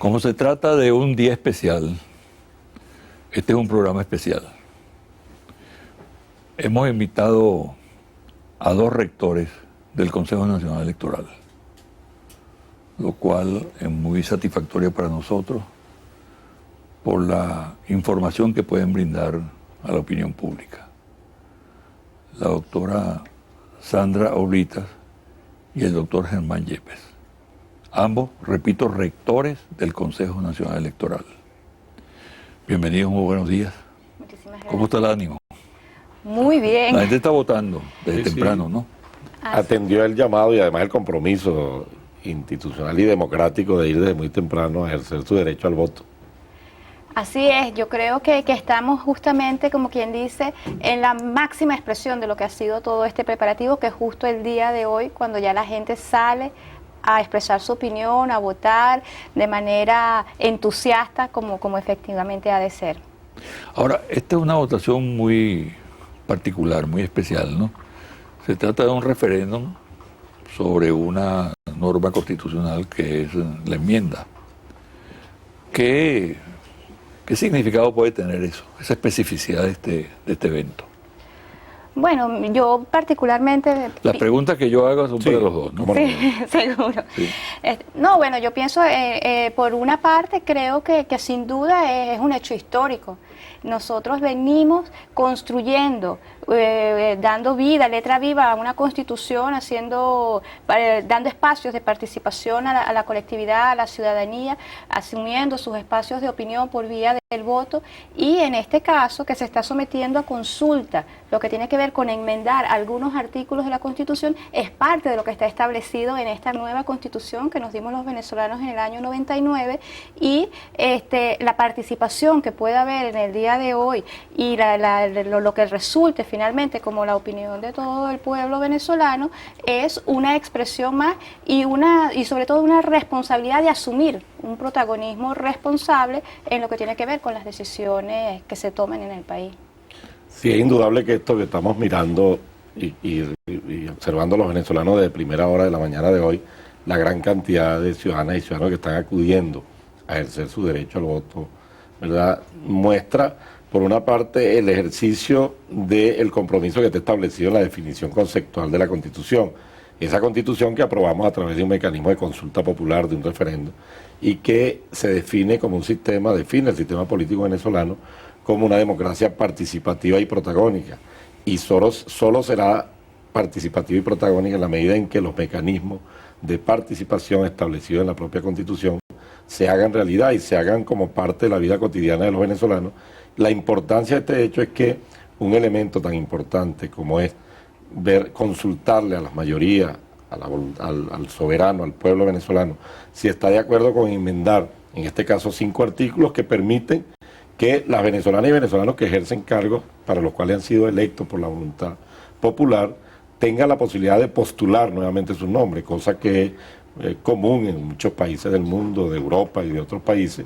Como se trata de un día especial, este es un programa especial. Hemos invitado a dos rectores del Consejo Nacional Electoral, lo cual es muy satisfactorio para nosotros por la información que pueden brindar a la opinión pública. La doctora Sandra Oblitas y el doctor Germán Yepes. Ambos, repito, rectores del Consejo Nacional Electoral. Bienvenidos, muy buenos días. Muchísimas gracias. ¿Cómo está el ánimo? Muy bien. La gente está votando desde Sí, temprano, sí. ¿no? Atendió el llamado y además el compromiso institucional y democrático de ir desde muy temprano a ejercer su derecho al voto. Así es, yo creo que estamos justamente, como quien dice, en la máxima expresión de lo que ha sido todo este preparativo, que es justo el día de hoy, cuando ya la gente sale a expresar su opinión, a votar de manera entusiasta, como efectivamente ha de ser. Ahora, esta es una votación muy particular, muy especial, ¿no? Se trata de un referéndum sobre una norma constitucional que es la enmienda. ¿Qué significado puede tener eso, esa especificidad de este evento? Bueno, yo particularmente... Las preguntas que yo hago son Sí, para los dos, ¿no? Sí, seguro. Sí. No, bueno, yo pienso, por una parte, creo que sin duda es un hecho histórico. Nosotros venimos construyendo, dando vida, letra viva a una constitución, dando espacios de participación a la colectividad, a la ciudadanía, asumiendo sus espacios de opinión por vía del voto, y en este caso que se está sometiendo a consulta, lo que tiene que ver con enmendar algunos artículos de la Constitución, es parte de lo que está establecido en esta nueva Constitución que nos dimos los venezolanos en el año 99, y la participación que pueda haber en el día de hoy y lo que resulte finalmente como la opinión de todo el pueblo venezolano es una expresión más y sobre todo una responsabilidad de asumir un protagonismo responsable en lo que tiene que ver con las decisiones que se tomen en el país. Sí, es indudable que esto que estamos mirando y observando los venezolanos desde primera hora de la mañana de hoy, la gran cantidad de ciudadanas y ciudadanos que están acudiendo a ejercer su derecho al voto, ¿verdad? Muestra, por una parte, el ejercicio del compromiso que está establecido en la definición conceptual de la Constitución. Esa Constitución que aprobamos a través de un mecanismo de consulta popular, de un referendo, y que se define como un sistema, define el sistema político venezolano como una democracia participativa y protagónica. Y solo será participativa y protagónica en la medida en que los mecanismos de participación establecidos en la propia Constitución se hagan realidad y se hagan como parte de la vida cotidiana de los venezolanos. La importancia de este hecho es que un elemento tan importante como es consultarle a las mayorías, al soberano, al pueblo venezolano, si está de acuerdo con enmendar, en este caso, 5 artículos que permiten que las venezolanas y venezolanos que ejercen cargos para los cuales han sido electos por la voluntad popular tengan la posibilidad de postular nuevamente su nombre, cosa que es común en muchos países del mundo, de Europa y de otros países.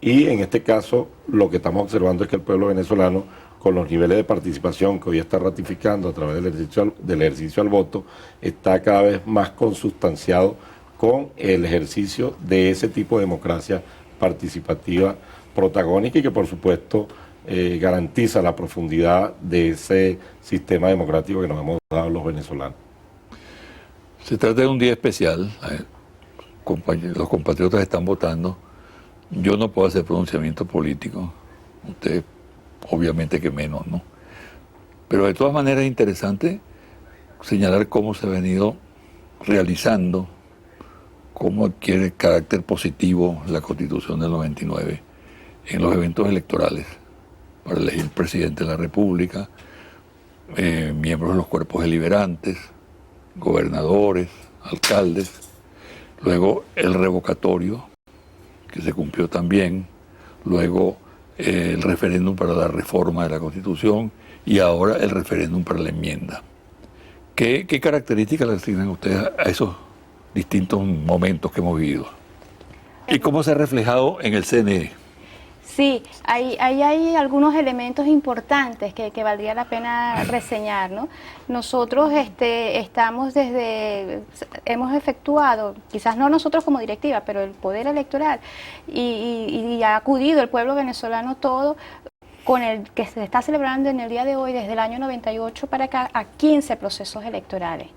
Y en este caso lo que estamos observando es que el pueblo venezolano, con los niveles de participación que hoy está ratificando a través del ejercicio al voto, está cada vez más consustanciado con el ejercicio de ese tipo de democracia participativa, protagónica y que por supuesto garantiza la profundidad de ese sistema democrático que nos hemos dado los venezolanos. Se trata de un día especial. Los compatriotas están votando. Yo no puedo hacer pronunciamiento político. Usted, obviamente que menos, ¿no? Pero de todas maneras es interesante señalar cómo se ha venido realizando, cómo adquiere carácter positivo la Constitución del 99 en los eventos electorales para elegir presidente de la República, miembros de los cuerpos deliberantes, gobernadores, alcaldes, luego el revocatorio, que se cumplió también, luego el referéndum para la reforma de la Constitución y ahora el referéndum para la enmienda. ¿Qué características le asignan ustedes a esos distintos momentos que hemos vivido? ¿Y cómo se ha reflejado en el CNE? Sí, hay algunos elementos importantes que valdría la pena reseñar, ¿no? Nosotros hemos efectuado, quizás no nosotros como directiva, pero el Poder Electoral, y ha acudido el pueblo venezolano todo, con el que se está celebrando en el día de hoy, desde el año 98 para acá, a 15 procesos electorales.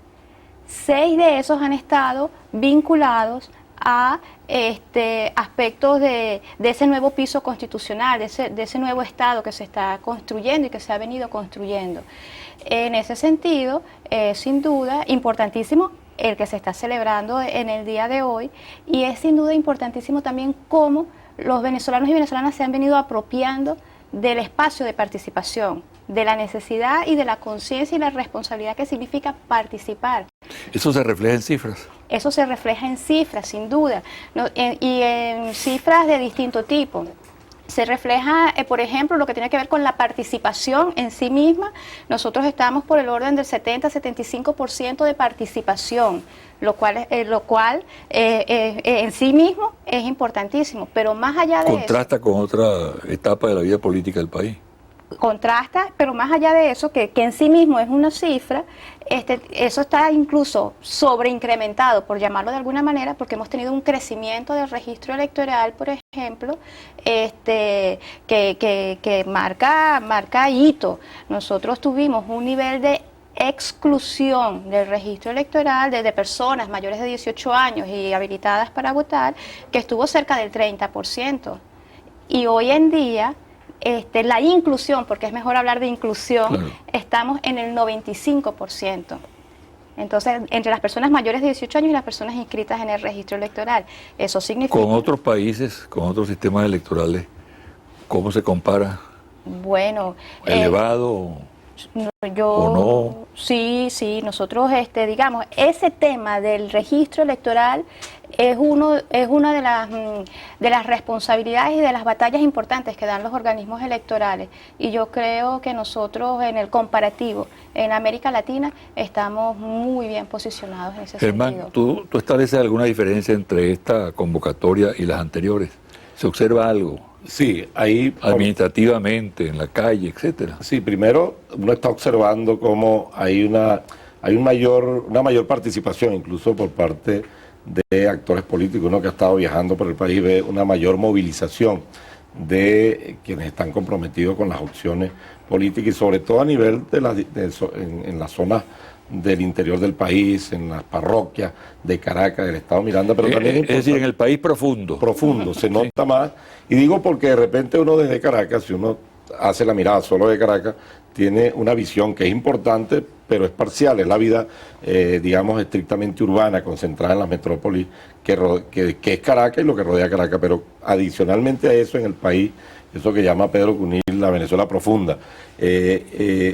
6 de esos han estado vinculados a aspectos de ese nuevo piso constitucional, de ese nuevo Estado que se está construyendo y que se ha venido construyendo. En ese sentido, sin duda, importantísimo el que se está celebrando en el día de hoy, y es sin duda importantísimo también cómo los venezolanos y venezolanas se han venido apropiando del espacio de participación, de la necesidad y de la conciencia y la responsabilidad que significa participar. ¿Eso se refleja en cifras? Eso se refleja en cifras, sin duda, ¿no? Y en cifras de distinto tipo. Se refleja, por ejemplo, lo que tiene que ver con la participación en sí misma. Nosotros estamos por el orden del 70-75% de participación, lo cual en sí mismo es importantísimo, pero más allá de eso... Contrasta con otra etapa de la vida política del país. Contrasta, pero más allá de eso, que en sí mismo es una cifra, eso está incluso sobreincrementado, por llamarlo de alguna manera, porque hemos tenido un crecimiento del registro electoral, por ejemplo, que marca hito. Nosotros tuvimos un nivel de exclusión del registro electoral de personas mayores de 18 años y habilitadas para votar, que estuvo cerca del 30%. Y hoy en día... la inclusión, porque es mejor hablar de inclusión, claro, estamos en el 95%. Entonces, entre las personas mayores de 18 años y las personas inscritas en el registro electoral. Eso significa... Con otros países, con otros sistemas electorales, ¿cómo se compara? Bueno... ¿Elevado o no? Sí, nosotros, digamos, ese tema del registro electoral es una de las responsabilidades y de las batallas importantes que dan los organismos electorales, y yo creo que nosotros en el comparativo en América Latina estamos muy bien posicionados en ese sentido. ¿Tú estableces alguna diferencia entre esta convocatoria y las anteriores? ¿Se observa algo? Sí, ahí... Administrativamente, en la calle, etcétera. Sí, primero uno está observando cómo hay una mayor participación, incluso por parte de actores políticos. Uno que ha estado viajando por el país ve una mayor movilización de quienes están comprometidos con las opciones políticas, y sobre todo a nivel en las zonas del interior del país, en las parroquias de Caracas, del estado Miranda, pero también es decir, en el país profundo. Profundo, se nota más. Y digo porque de repente uno desde Caracas, si uno hace la mirada solo de Caracas, tiene una visión que es importante, pero es parcial, es la vida, digamos, estrictamente urbana, concentrada en la metrópolis, que es Caracas y lo que rodea Caracas, pero adicionalmente a eso en el país, eso que llama Pedro Cunil la Venezuela profunda,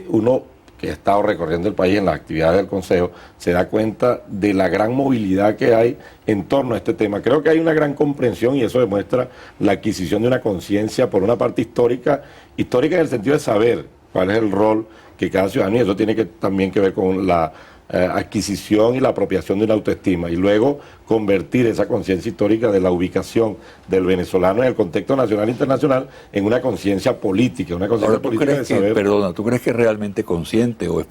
uno que ha estado recorriendo el país en las actividades del Consejo, se da cuenta de la gran movilidad que hay en torno a este tema. Creo que hay una gran comprensión, y eso demuestra la adquisición de una conciencia, por una parte histórica en el sentido de saber cuál es el rol que cada ciudadano, y eso tiene también que ver con la adquisición y la apropiación de una autoestima, y luego convertir esa conciencia histórica de la ubicación del venezolano en el contexto nacional e internacional en una conciencia política, una conciencia política de saber... Perdona, ¿tú crees que es realmente consciente o es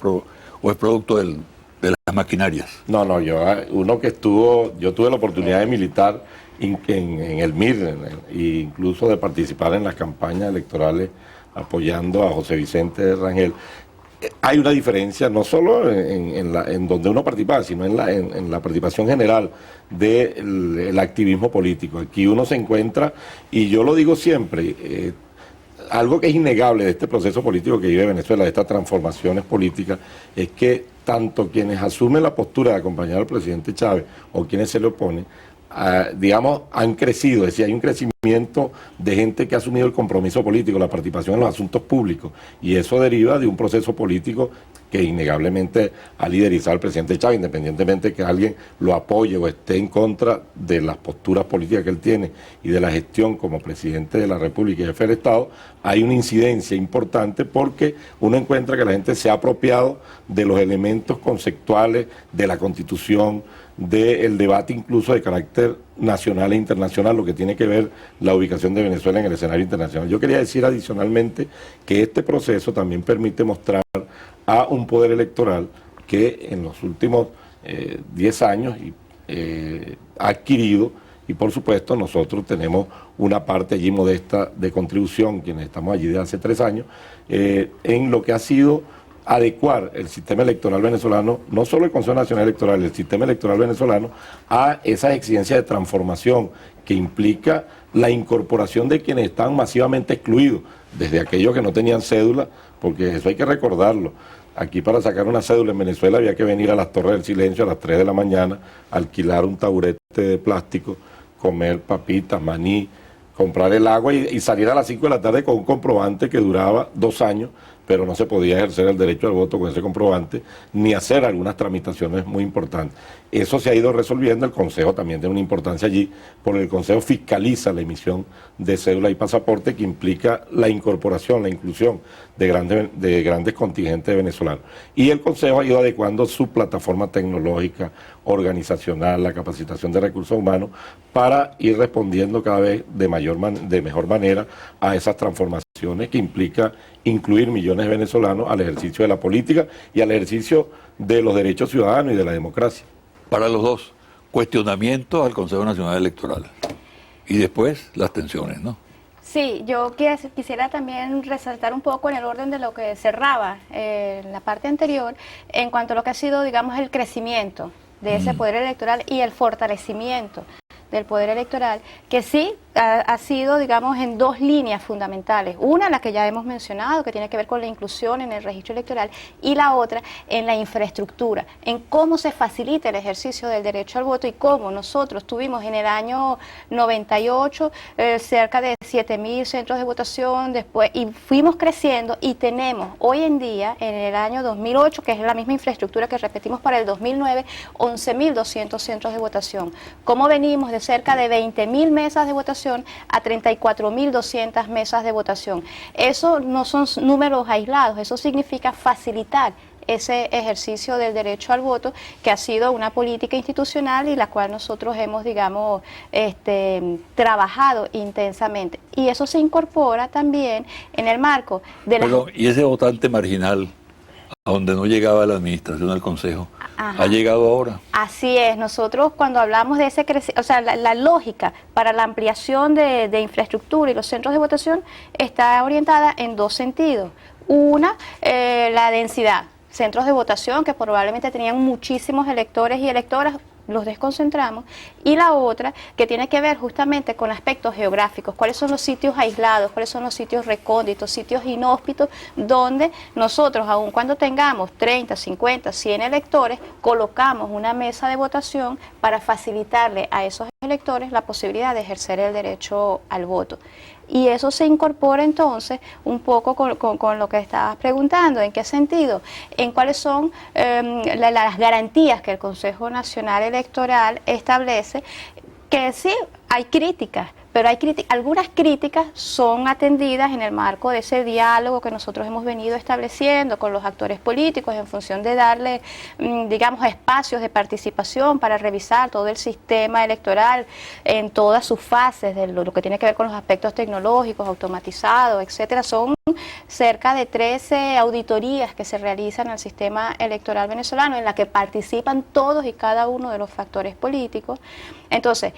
producto de las maquinarias? No, yo tuve la oportunidad de militar en el MIR, e incluso de participar en las campañas electorales apoyando a José Vicente Rangel. Hay una diferencia no solo en donde uno participa, sino en la participación general del activismo político. Aquí uno se encuentra, y yo lo digo siempre, algo que es innegable de este proceso político que vive Venezuela, de estas transformaciones políticas, es que tanto quienes asumen la postura de acompañar al presidente Chávez o quienes se le oponen, digamos, han crecido. Es decir, hay un crecimiento de gente que ha asumido el compromiso político, la participación en los asuntos públicos, y eso deriva de un proceso político que innegablemente ha liderizado el presidente Chávez, independientemente de que alguien lo apoye o esté en contra de las posturas políticas que él tiene y de la gestión como presidente de la República y jefe del Estado. Hay una incidencia importante porque uno encuentra que la gente se ha apropiado de los elementos conceptuales de la Constitución, del debate incluso de carácter nacional e internacional, lo que tiene que ver la ubicación de Venezuela en el escenario internacional. Yo quería decir adicionalmente que este proceso también permite mostrar a un poder electoral que en los últimos 10 años ha adquirido, y por supuesto nosotros tenemos una parte allí modesta de contribución, quienes estamos allí desde hace 3 años, en lo que ha sido adecuar el sistema electoral venezolano, no solo el Consejo Nacional Electoral, el sistema electoral venezolano, a esas exigencias de transformación que implica la incorporación de quienes están masivamente excluidos, desde aquellos que no tenían cédula, porque eso hay que recordarlo. Aquí para sacar una cédula en Venezuela había que venir a las Torres del Silencio a las 3 de la mañana, alquilar un taburete de plástico, comer papitas, maní, comprar el agua y salir a las 5 de la tarde con un comprobante que duraba 2 años, pero no se podía ejercer el derecho al voto con ese comprobante, ni hacer algunas tramitaciones muy importantes. Eso se ha ido resolviendo, el Consejo también tiene una importancia allí, porque el Consejo fiscaliza la emisión de cédula y pasaporte, que implica la incorporación, la inclusión de grandes contingentes venezolanos. Y el Consejo ha ido adecuando su plataforma tecnológica, organizacional, la capacitación de recursos humanos, para ir respondiendo cada vez de mejor manera a esas transformaciones que implica incluir millones de venezolanos al ejercicio de la política y al ejercicio de los derechos ciudadanos y de la democracia. Para los dos, cuestionamiento al Consejo Nacional Electoral y después las tensiones, ¿no? Sí, yo quisiera también resaltar un poco en el orden de lo que cerraba la parte anterior, en cuanto a lo que ha sido, digamos, el crecimiento de ese poder electoral y el fortalecimiento del poder electoral, que sí ha sido, digamos, en 2 líneas fundamentales. Una, la que ya hemos mencionado, que tiene que ver con la inclusión en el registro electoral, y la otra en la infraestructura, en cómo se facilita el ejercicio del derecho al voto y cómo nosotros tuvimos en el año 98 cerca de 7.000 centros de votación, después, y fuimos creciendo y tenemos hoy en día, en el año 2008, que es la misma infraestructura que repetimos para el 2009, 11.200 centros de votación. ¿Cómo venimos de cerca de 20.000 mesas de votación a 34.200 mesas de votación? Eso no son números aislados, eso significa facilitar ese ejercicio del derecho al voto, que ha sido una política institucional y la cual nosotros hemos, digamos, trabajado intensamente. Y eso se incorpora también en el marco de la... Perdón, y ese votante marginal, a donde no llegaba la administración del Consejo, Ajá. ¿ha llegado ahora? Así es, nosotros cuando hablamos de ese crecimiento, o sea, la lógica para la ampliación de infraestructura y los centros de votación está orientada en 2 sentidos. Una, la densidad, centros de votación que probablemente tenían muchísimos electores y electoras, los desconcentramos, y la otra que tiene que ver justamente con aspectos geográficos, cuáles son los sitios aislados, cuáles son los sitios recónditos, sitios inhóspitos, donde nosotros, aun cuando tengamos 30, 50, 100 electores, colocamos una mesa de votación para facilitarle a esos electores la posibilidad de ejercer el derecho al voto. Y eso se incorpora entonces un poco con lo que estabas preguntando. ¿En qué sentido? En cuáles son las garantías que el Consejo Nacional Electoral establece, que sí hay críticas, pero algunas críticas son atendidas en el marco de ese diálogo que nosotros hemos venido estableciendo con los actores políticos en función de darle, digamos, espacios de participación para revisar todo el sistema electoral en todas sus fases, de lo que tiene que ver con los aspectos tecnológicos, automatizados, etcétera. Son cerca de 13 auditorías que se realizan al sistema electoral venezolano, en la que participan todos y cada uno de los factores políticos. Entonces,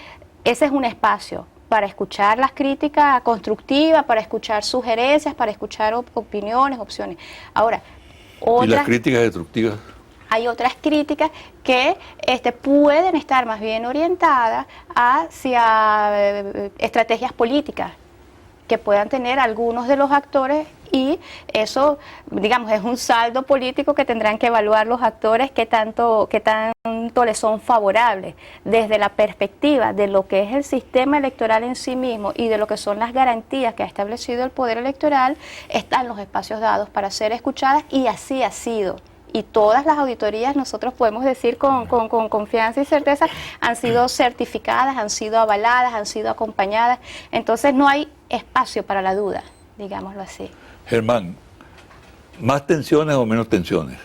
ese es un espacio para escuchar las críticas constructivas, para escuchar sugerencias, para escuchar opiniones, opciones. Ahora, ¿Y las críticas destructivas? Hay otras críticas que pueden estar más bien orientadas hacia estrategias políticas que puedan tener algunos de los actores, y eso, digamos, es un saldo político que tendrán que evaluar los actores qué tanto les son favorables desde la perspectiva de lo que es el sistema electoral en sí mismo y de lo que son las garantías que ha establecido el poder electoral. Están los espacios dados para ser escuchadas, y así ha sido. Y todas las auditorías, nosotros podemos decir con confianza y certeza, han sido certificadas, han sido avaladas, han sido acompañadas. Entonces no hay espacio para la duda, digámoslo así. Germán, ¿más tensiones o menos tensiones?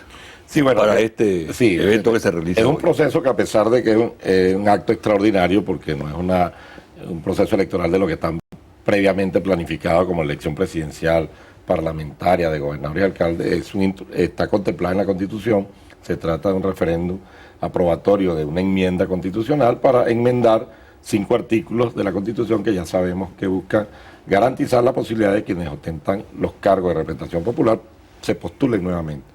Sí, bueno, para este sí, evento que se realiza es un hoy. proceso que, a pesar de que es un acto extraordinario, porque no es un proceso electoral de lo que están previamente planificado como elección presidencial, parlamentaria, de gobernador y alcalde, está contemplado en la Constitución. Se trata de un referéndum aprobatorio de una enmienda constitucional para enmendar 5 artículos de la Constitución que ya sabemos que buscan garantizar la posibilidad de quienes ostentan los cargos de representación popular se postulen nuevamente.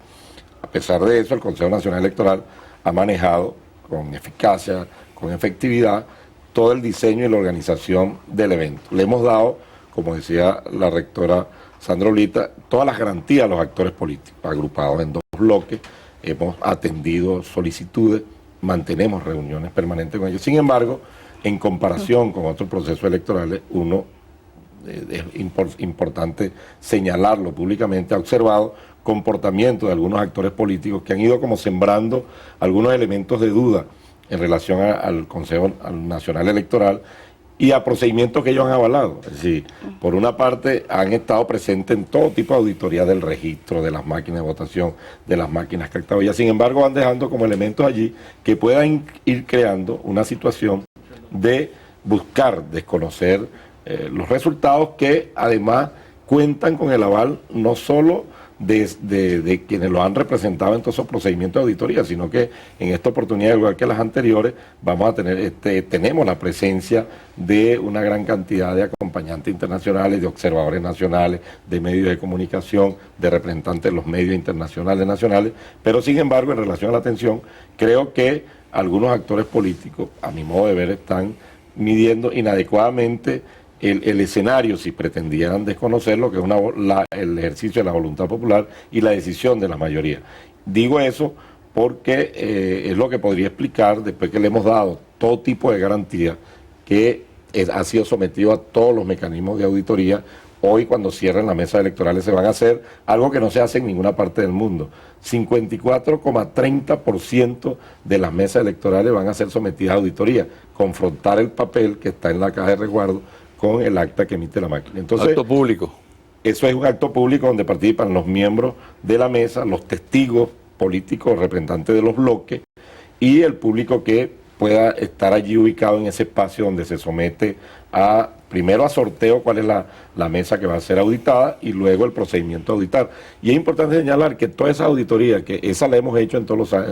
A pesar de eso, el Consejo Nacional Electoral ha manejado con eficacia, con efectividad, todo el diseño y la organización del evento. Le hemos dado, como decía la rectora Sandra Olita, todas las garantías a los actores políticos, agrupados en 2 bloques. Hemos atendido solicitudes, mantenemos reuniones permanentes con ellos. Sin embargo, en comparación con otros procesos electorales, es importante señalarlo públicamente, ha observado comportamiento de algunos actores políticos que han ido como sembrando algunos elementos de duda en relación al Consejo Nacional Electoral y a procedimientos que ellos han avalado. Es decir, por una parte han estado presentes en todo tipo de auditoría del registro, de las máquinas de votación, de las máquinas captadoras. Sin embargo, van dejando como elementos allí que puedan ir creando una situación de buscar desconocer los resultados, que además cuentan con el aval no solo de quienes lo han representado en todos esos procedimientos de auditoría, sino que en esta oportunidad, igual que las anteriores, vamos a tener tenemos la presencia de una gran cantidad de acompañantes internacionales, de observadores nacionales, de medios de comunicación, de representantes de los medios internacionales, nacionales, pero sin embargo, en relación a la atención, creo que algunos actores políticos, a mi modo de ver, están midiendo inadecuadamente el escenario, si pretendieran desconocer lo que es el ejercicio de la voluntad popular y la decisión de la mayoría. Digo eso porque es lo que podría explicar, después que le hemos dado todo tipo de garantía, que ha sido sometido a todos los mecanismos de auditoría. Hoy, cuando cierren las mesas electorales, se van a hacer algo que no se hace en ninguna parte del mundo. 54,30% de las mesas electorales van a ser sometidas a auditoría, confrontar el papel que está en la caja de resguardo con el acta que emite la máquina. Entonces, Acto público. eso es un acto público donde participan los miembros de la mesa, los testigos políticos, representantes de los bloques, y el público que pueda estar allí ubicado en ese espacio donde se somete primero a sorteo cuál es la mesa que va a ser auditada, y luego el procedimiento de auditar. Y es importante señalar que toda esa auditoría, que esa la hemos hecho en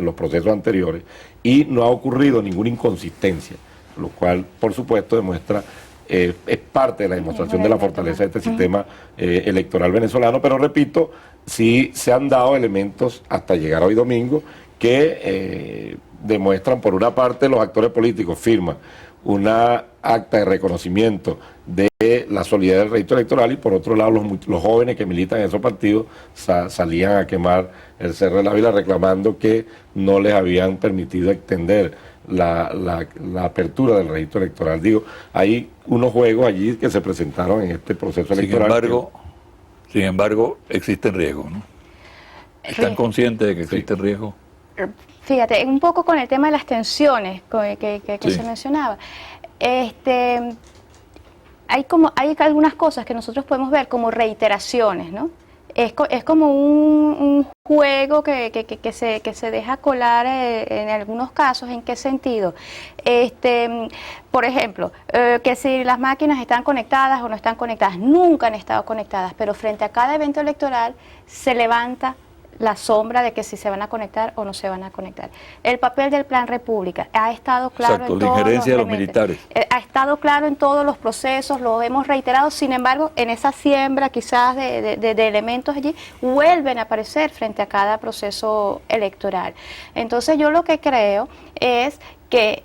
los procesos anteriores, y no ha ocurrido ninguna inconsistencia, lo cual, por supuesto, demuestra es parte de la demostración de la fortaleza de este sistema electoral venezolano, pero repito, sí se han dado elementos hasta llegar hoy domingo que demuestran, por una parte, los actores políticos firman una acta de reconocimiento de la solidez del registro electoral, y por otro lado los jóvenes que militan en esos partidos salían a quemar el Cerro de la Vila reclamando que no les habían permitido extender la apertura del registro electoral. Digo, hay unos juegos allí que se presentaron en este proceso electoral. Sin embargo, existen riesgos, ¿no? ¿Están conscientes de que existe riesgo? Fíjate, un poco con el tema de las tensiones que Sí. se mencionaba. Hay algunas cosas que nosotros podemos ver como reiteraciones, ¿no? Es como un juego que se deja colar en algunos casos. ¿En qué sentido? Por ejemplo, que si las máquinas están conectadas o no están conectadas, nunca han estado conectadas, pero frente a cada evento electoral se levanta la sombra de que si se van a conectar o no se van a conectar. El papel del Plan República ha estado claro. Exacto, en la todos injerencia de los elementos. militares. Ha estado claro en todos los procesos, lo hemos reiterado. Sin embargo, en esa siembra quizás de elementos allí, vuelven a aparecer frente a cada proceso electoral. Entonces yo lo que creo es que,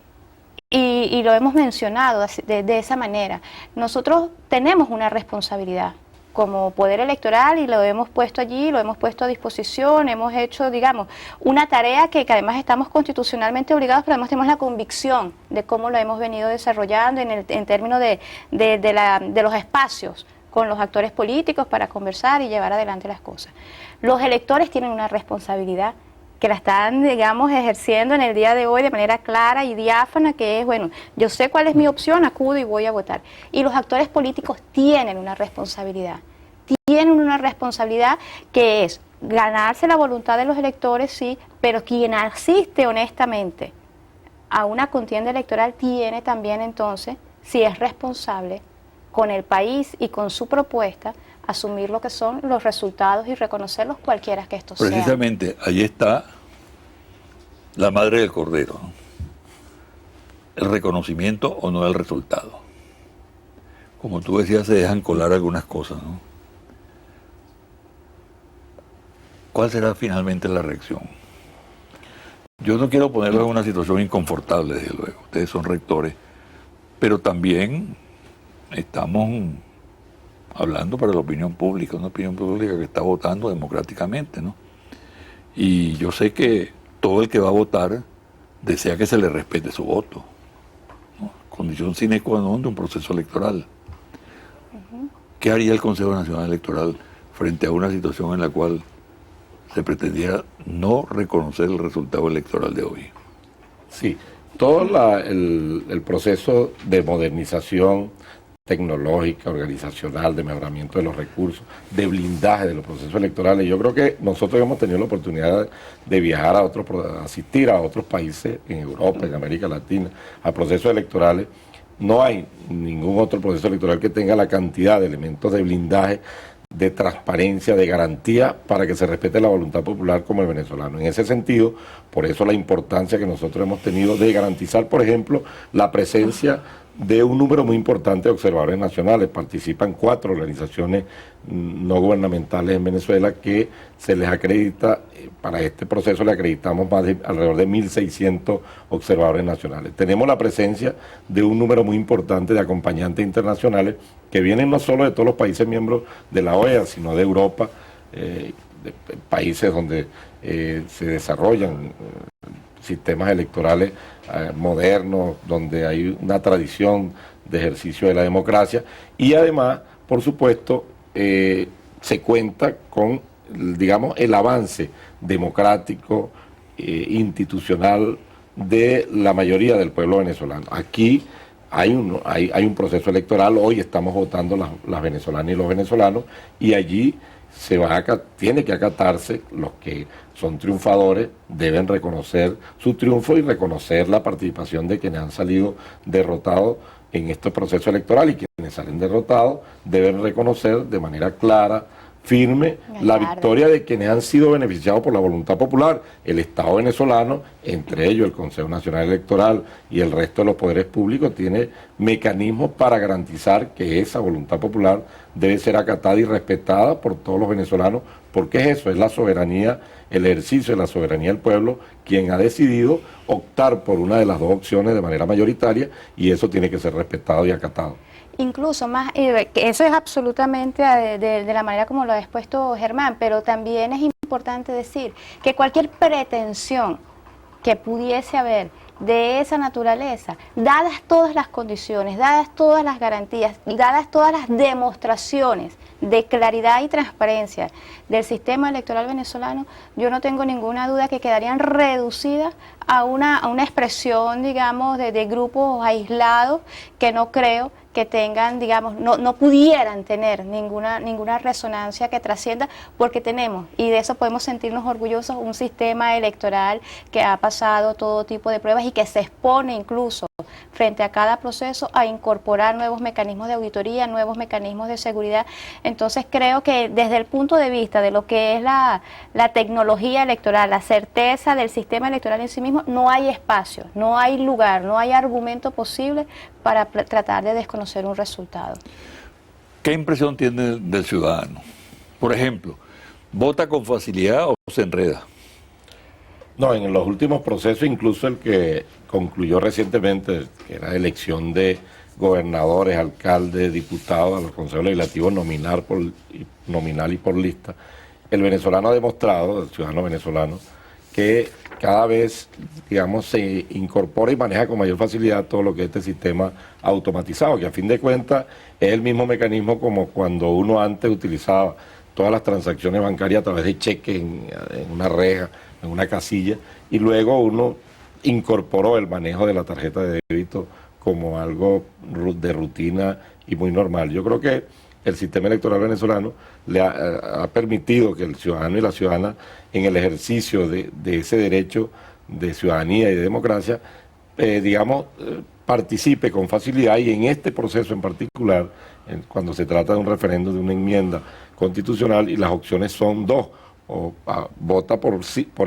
y lo hemos mencionado de esa manera, nosotros tenemos una responsabilidad como poder electoral, y lo hemos puesto allí, lo hemos puesto a disposición, hemos hecho, digamos, una tarea que además estamos constitucionalmente obligados, pero además tenemos la convicción de cómo lo hemos venido desarrollando en términos de los espacios con los actores políticos para conversar y llevar adelante las cosas. Los electores tienen una responsabilidad que la están, digamos, ejerciendo en el día de hoy de manera clara y diáfana, que es, bueno, yo sé cuál es mi opción, acudo y voy a votar. Y los actores políticos tienen una responsabilidad que es ganarse la voluntad de los electores, sí, pero quien asiste honestamente a una contienda electoral tiene también entonces, si es responsable con el país y con su propuesta, asumir lo que son los resultados y reconocerlos cualquiera que estos sean. Precisamente, ahí está la madre del cordero, ¿no? El reconocimiento o no del resultado. Como tú decías, se dejan colar algunas cosas, ¿no? ¿Cuál será finalmente la reacción? Yo no quiero ponerlos en una situación inconfortable, desde luego. Ustedes son rectores, pero también estamos hablando para la opinión pública, una opinión pública que está votando democráticamente, ¿no? Y yo sé que todo el que va a votar desea que se le respete su voto, ¿no? Condición sine qua non de un proceso electoral. ¿Qué haría el Consejo Nacional Electoral frente a una situación en la cual se pretendiera no reconocer el resultado electoral de hoy? Sí, todo el proceso de modernización tecnológica, organizacional, de mejoramiento de los recursos, de blindaje de los procesos electorales. Yo creo que nosotros hemos tenido la oportunidad de viajar asistir a otros países en Europa, en América Latina, a procesos electorales. No hay ningún otro proceso electoral que tenga la cantidad de elementos de blindaje, de transparencia, de garantía para que se respete la voluntad popular como el venezolano. En ese sentido, por eso la importancia que nosotros hemos tenido de garantizar, por ejemplo, la presencia de un número muy importante de observadores nacionales. Participan 4 organizaciones no gubernamentales en Venezuela que se les acredita, para este proceso le acreditamos alrededor de 1.600 observadores nacionales. Tenemos la presencia de un número muy importante de acompañantes internacionales que vienen no solo de todos los países miembros de la OEA, sino de Europa, de países donde se desarrollan sistemas electorales modernos, donde hay una tradición de ejercicio de la democracia, y además, por supuesto, se cuenta con, digamos, el avance democrático, institucional de la mayoría del pueblo venezolano. Aquí hay un proceso electoral, hoy estamos votando las venezolanas y los venezolanos, y allí tiene que acatarse. Los que son triunfadores deben reconocer su triunfo y reconocer la participación de quienes han salido derrotados en este proceso electoral, y quienes salen derrotados deben reconocer de manera clara, firme, la victoria de quienes han sido beneficiados por la voluntad popular. El Estado venezolano, entre ellos el Consejo Nacional Electoral y el resto de los poderes públicos, tiene mecanismos para garantizar que esa voluntad popular debe ser acatada y respetada por todos los venezolanos, porque es eso, es la soberanía, el ejercicio de la soberanía del pueblo quien ha decidido optar por una de las dos opciones de manera mayoritaria, y eso tiene que ser respetado y acatado. Incluso más, eso es absolutamente de la manera como lo ha expuesto Germán, pero también es importante decir que cualquier pretensión que pudiese haber de esa naturaleza, dadas todas las condiciones, dadas todas las garantías, dadas todas las demostraciones de claridad y transparencia del sistema electoral venezolano, yo no tengo ninguna duda que quedarían reducidas a una expresión, digamos, de grupos aislados que no creo que tengan, digamos, no pudieran tener ninguna resonancia que trascienda, porque tenemos, y de eso podemos sentirnos orgullosos, un sistema electoral que ha pasado todo tipo de pruebas y que se expone incluso frente a cada proceso a incorporar nuevos mecanismos de auditoría, nuevos mecanismos de seguridad. Entonces creo que desde el punto de vista de lo que es la tecnología electoral, la certeza del sistema electoral en sí mismo, no hay espacio, no hay lugar, no hay argumento posible para tratar de desconocer un resultado. ¿Qué impresión tiene del ciudadano? Por ejemplo, ¿vota con facilidad o se enreda? No, en los últimos procesos, incluso el que concluyó recientemente, que era elección de gobernadores, alcaldes, diputados a los consejos legislativos nominal y por lista, el venezolano ha demostrado, el ciudadano venezolano, que cada vez, digamos, se incorpora y maneja con mayor facilidad todo lo que es este sistema automatizado, que a fin de cuentas es el mismo mecanismo como cuando uno antes utilizaba todas las transacciones bancarias a través de cheques en una reja, en una casilla, y luego uno incorporó el manejo de la tarjeta de débito como algo de rutina y muy normal. Yo creo que el sistema electoral venezolano le ha permitido que el ciudadano y la ciudadana, en el ejercicio de ese derecho de ciudadanía y de democracia, participe con facilidad, y en este proceso en particular, cuando se trata de un referendo, de una enmienda constitucional, y las opciones son dos: vota por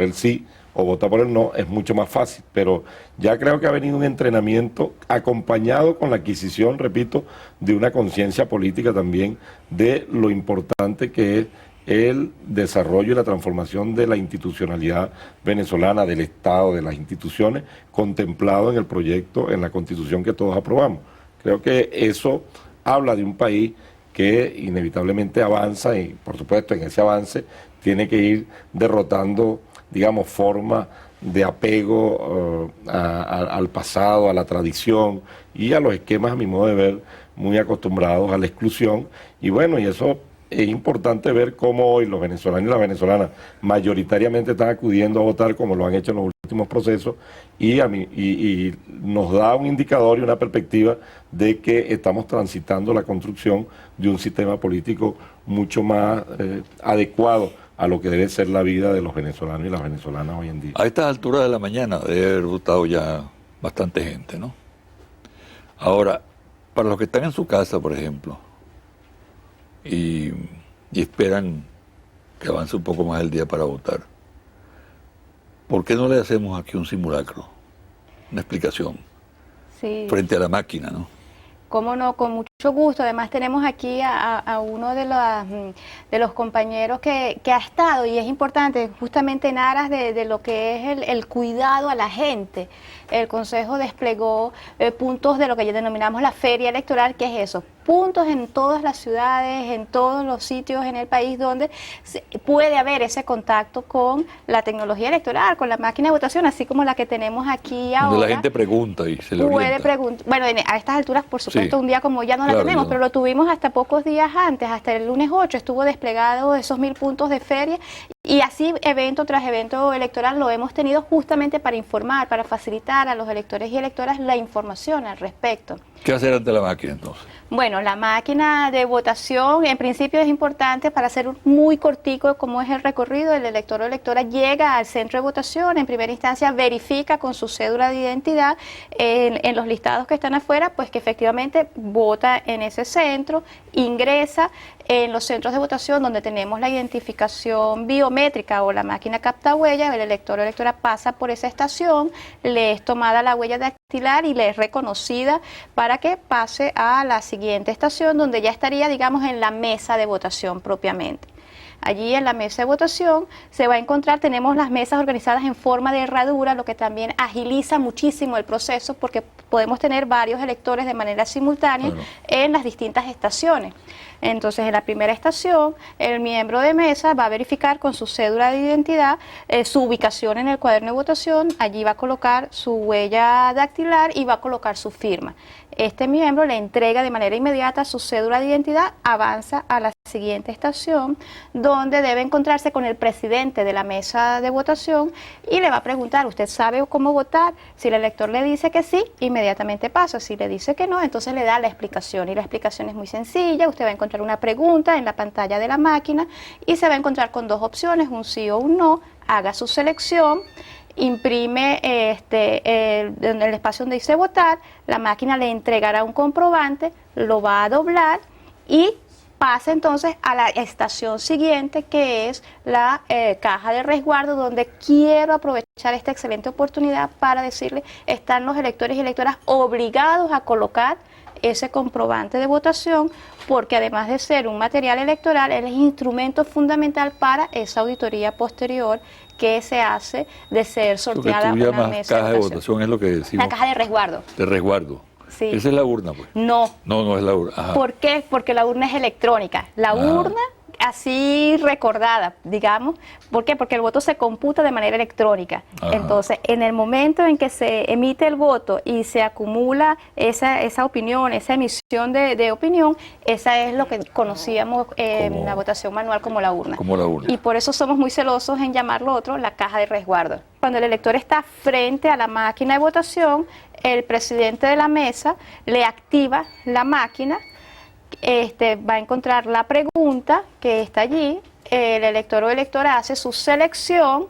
el sí o vota por el no, es mucho más fácil. Pero ya creo que ha venido un entrenamiento acompañado con la adquisición, repito, de una conciencia política también de lo importante que es el desarrollo y la transformación de la institucionalidad venezolana, del Estado, de las instituciones, contemplado en el proyecto, en la Constitución que todos aprobamos. Creo que eso habla de un país que inevitablemente avanza, y por supuesto en ese avance tiene que ir derrotando, digamos, formas de apego al pasado, a la tradición y a los esquemas, a mi modo de ver, muy acostumbrados a la exclusión. Y bueno, y eso es importante ver cómo hoy los venezolanos y las venezolanas mayoritariamente están acudiendo a votar, como lo han hecho en los últimos procesos, y nos da un indicador y una perspectiva de que estamos transitando la construcción de un sistema político mucho más adecuado a lo que debe ser la vida de los venezolanos y las venezolanas hoy en día. A estas alturas de la mañana debe haber votado ya bastante gente, ¿no? Ahora, para los que están en su casa, por ejemplo, y esperan que avance un poco más el día para votar, ¿por qué no le hacemos aquí un simulacro? Una explicación. Sí. Frente a la máquina, ¿no? Cómo no, con mucho gusto. Además tenemos aquí a uno de los compañeros que ha estado, y es importante, justamente en aras de lo que es el cuidado a la gente. El Consejo desplegó puntos de lo que ya denominamos la feria electoral. ¿Qué es eso? Puntos en todas las ciudades, en todos los sitios en el país donde puede haber ese contacto con la tecnología electoral, con la máquina de votación, así como la que tenemos aquí ahora. Donde la gente pregunta y se le orienta. Bueno, a estas alturas, por supuesto, Sí. un día como ya no la Claro, tenemos, no. pero lo tuvimos hasta pocos días antes, hasta el lunes 8, estuvo desplegado esos 1000 puntos de feria, y así evento tras evento electoral lo hemos tenido justamente para informar, para facilitar a los electores y electoras la información al respecto. ¿Qué hacer ante la máquina entonces? Bueno, la máquina de votación en principio es importante para hacer muy cortico como es el recorrido. El elector o electora llega al centro de votación, en primera instancia verifica con su cédula de identidad en los listados que están afuera, pues que efectivamente vota en ese centro, ingresa en los centros de votación donde tenemos la identificación biométrica o la máquina capta huella. El elector o electora pasa por esa estación, le es tomada la huella dactilar y le es reconocida para que pase a la siguiente estación, donde ya estaría, digamos, en la mesa de votación propiamente. Allí en la mesa de votación se va a encontrar, tenemos las mesas organizadas en forma de herradura, lo que también agiliza muchísimo el proceso, porque podemos tener varios electores de manera simultánea en las distintas estaciones. Entonces, en la primera estación, el miembro de mesa va a verificar con su cédula de identidad su ubicación en el cuaderno de votación. Allí va a colocar su huella dactilar y va a colocar su firma. Este miembro le entrega de manera inmediata su cédula de identidad, avanza a la siguiente estación, donde debe encontrarse con el presidente de la mesa de votación y le va a preguntar: ¿usted sabe cómo votar? Si el elector le dice que sí, inmediatamente pasa. Si le dice que no, entonces le da la explicación, y la explicación es muy sencilla. Usted va a encontrar una pregunta en la pantalla de la máquina y se va a encontrar con dos opciones, un sí o un no. Haga su selección, imprime en el espacio donde dice votar, la máquina le entregará un comprobante, lo va a doblar y pasa entonces a la estación siguiente, que es la caja de resguardo, donde quiero aprovechar esta excelente oportunidad para decirle: están los electores y electoras obligados a colocar ese comprobante de votación, porque además de ser un material electoral, él es instrumento fundamental para esa auditoría posterior que se hace de ser sorteada una una mesa caja de votación. votación es lo que decimos. La caja de resguardo. De resguardo. Sí. Esa es la urna, pues. No. No, no es la urna. Ajá. ¿Por qué? Porque la urna es electrónica. La urna así recordada, digamos. ¿Por qué? Porque el voto se computa de manera electrónica. Ajá. Entonces, en el momento en que se emite el voto y se acumula esa opinión, esa emisión de opinión, esa es lo que conocíamos en la votación manual como la urna. Como la urna. Y por eso somos muy celosos en llamarlo otro la caja de resguardo. Cuando el elector está frente a la máquina de votación, el presidente de la mesa le activa la máquina va a encontrar la pregunta que está allí, el elector o electora hace su selección,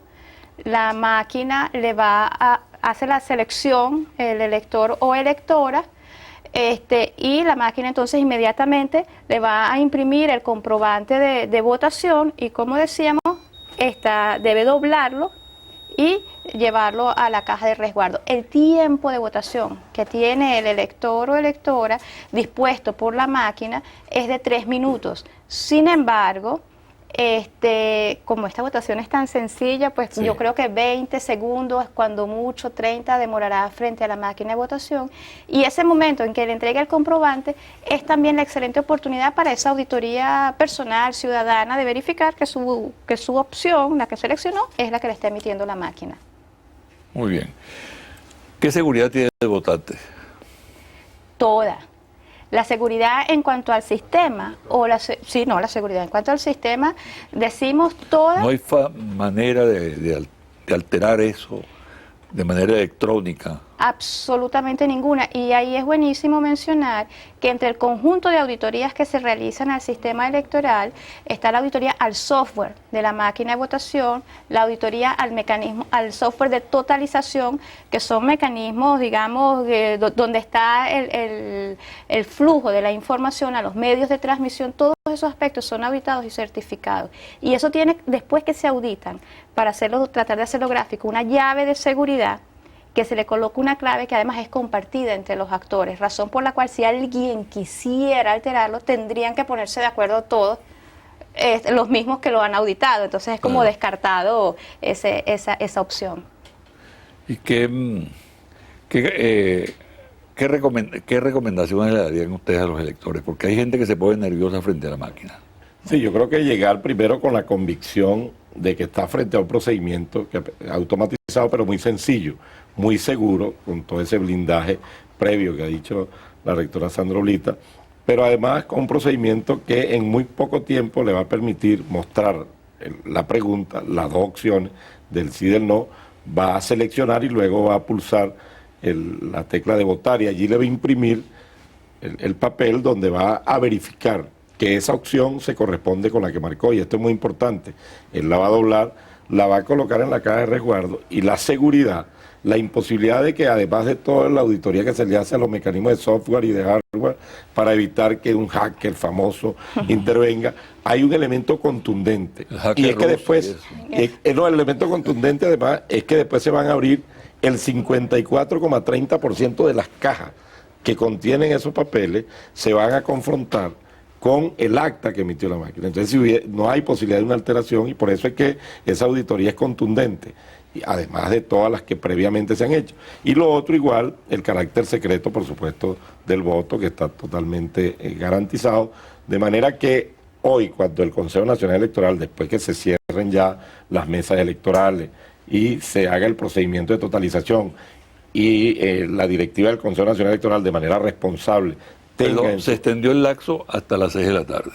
la máquina le va a hacer la selección, el elector o electora, y la máquina entonces inmediatamente le va a imprimir el comprobante de votación y, como decíamos, debe doblarlo y llevarlo a la caja de resguardo. El tiempo de votación que tiene el elector o electora dispuesto por la máquina es de 3 minutos. Sin embargo, como esta votación es tan sencilla, pues Sí. yo creo que 20 segundos, cuando mucho 30, demorará frente a la máquina de votación. Y ese momento en que le entrega el comprobante es también la excelente oportunidad para esa auditoría personal, ciudadana, de verificar que su opción, la que seleccionó, es la que le está emitiendo la máquina. Muy bien. ¿Qué seguridad tiene el votante? Toda. La seguridad en cuanto al sistema, la seguridad en cuanto al sistema, decimos toda. No hay manera de alterar eso de manera electrónica. Absolutamente ninguna. Y ahí es buenísimo mencionar que entre el conjunto de auditorías que se realizan al sistema electoral está la auditoría al software de la máquina de votación, la auditoría al software de totalización, que son mecanismos, digamos, donde está el flujo de la información a los medios de transmisión. Todos esos aspectos son auditados y certificados. Y eso tiene, después que se auditan, para tratar de hacerlo gráfico, una llave de seguridad que se le coloca una clave que además es compartida entre los actores, razón por la cual si alguien quisiera alterarlo, tendrían que ponerse de acuerdo todos, los mismos que lo han auditado. Entonces es como descartado esa opción. ¿Y qué recomendaciones le darían ustedes a los electores? Porque hay gente que se pone nerviosa frente a la máquina. Sí, yo creo que llegar primero con la convicción de que está frente a un procedimiento automatizado, pero muy sencillo, muy seguro, con todo ese blindaje previo que ha dicho la rectora Sandra Oblita, pero además con un procedimiento que en muy poco tiempo le va a permitir mostrar la pregunta, las dos opciones del sí y del no, va a seleccionar y luego va a pulsar la tecla de votar y allí le va a imprimir el papel donde va a verificar que esa opción se corresponde con la que marcó, y esto es muy importante. Él la va a doblar, la va a colocar en la caja de resguardo, y la seguridad, la imposibilidad de que además de toda la auditoría que se le hace a los mecanismos de software y de hardware para evitar que un hacker famoso intervenga, hay un elemento contundente. Y es que después, el elemento contundente además es que después se van a abrir el 54,30% de las cajas que contienen esos papeles, se van a confrontar con el acta que emitió la máquina. Entonces no hay posibilidad de una alteración, y por eso es que esa auditoría es contundente, además de todas las que previamente se han hecho. Y lo otro igual, el carácter secreto, por supuesto, del voto, que está totalmente garantizado, de manera que hoy, cuando el Consejo Nacional Electoral, después que se cierren ya las mesas electorales y se haga el procedimiento de totalización y la directiva del Consejo Nacional Electoral de manera responsable se extendió el lapso hasta las 6 de la tarde.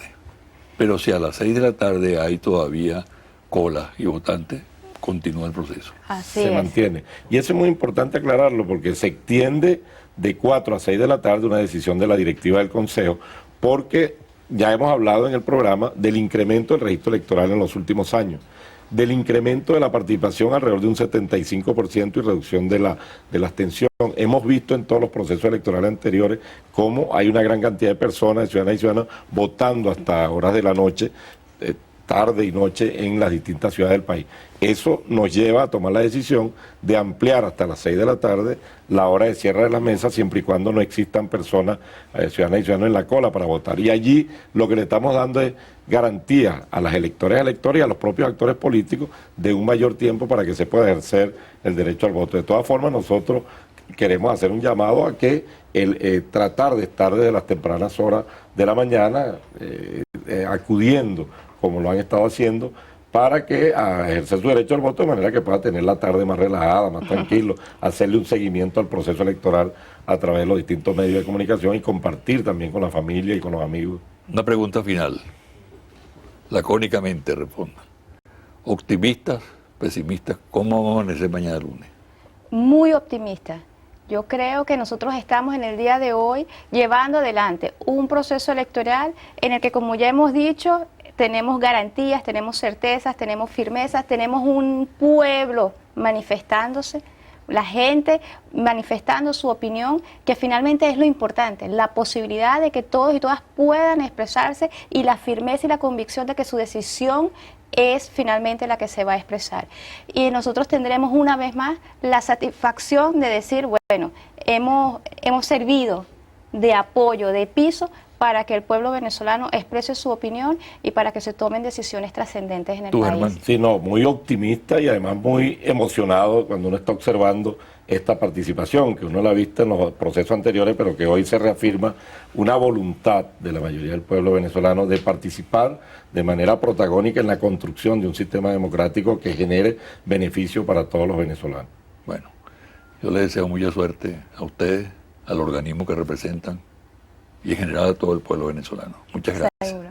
Pero si a las 6 de la tarde hay todavía cola y votantes, continúa el proceso. Así se es. mantiene. Y eso es muy importante aclararlo, porque se extiende de 4 a 6 de la tarde una decisión de la directiva del Consejo, porque ya hemos hablado en el programa del incremento del registro electoral en los últimos años, del incremento de la participación alrededor de un 75% y reducción de la abstención. Hemos visto en todos los procesos electorales anteriores cómo hay una gran cantidad de personas, de ciudadanas y ciudadanos, votando hasta horas de la noche, tarde y noche en las distintas ciudades del país. Eso nos lleva a tomar la decisión de ampliar hasta las 6 de la tarde la hora de cierre de las mesas, siempre y cuando no existan personas, ciudadanas y ciudadanos en la cola para votar. Y allí lo que le estamos dando es garantía a las electores y electores y a los propios actores políticos de un mayor tiempo para que se pueda ejercer el derecho al voto. De todas formas, nosotros queremos hacer un llamado a que tratar de estar desde las tempranas horas de la mañana acudiendo, como lo han estado haciendo, para que a ejercer su derecho al voto de manera que pueda tener la tarde más relajada, más tranquilo, hacerle un seguimiento al proceso electoral a través de los distintos medios de comunicación y compartir también con la familia y con los amigos. Una pregunta final, lacónicamente respondan. Optimistas, pesimistas, ¿cómo vamos a amanecer mañana lunes? Muy optimista. Yo creo que nosotros estamos en el día de hoy llevando adelante un proceso electoral en el que, como ya hemos dicho, tenemos garantías, tenemos certezas, tenemos firmezas, tenemos un pueblo manifestándose, la gente manifestando su opinión, que finalmente es lo importante, la posibilidad de que todos y todas puedan expresarse y la firmeza y la convicción de que su decisión es finalmente la que se va a expresar. Y nosotros tendremos una vez más la satisfacción de decir, bueno, hemos servido de apoyo, de piso, para que el pueblo venezolano exprese su opinión y para que se tomen decisiones trascendentes en el país. Germán. Sí, no, muy optimista y además muy emocionado cuando uno está observando esta participación, que uno la ha visto en los procesos anteriores, pero que hoy se reafirma una voluntad de la mayoría del pueblo venezolano de participar de manera protagónica en la construcción de un sistema democrático que genere beneficio para todos los venezolanos. Bueno, yo les deseo mucha suerte a ustedes, al organismo que representan y en general a todo el pueblo venezolano. Muchas gracias.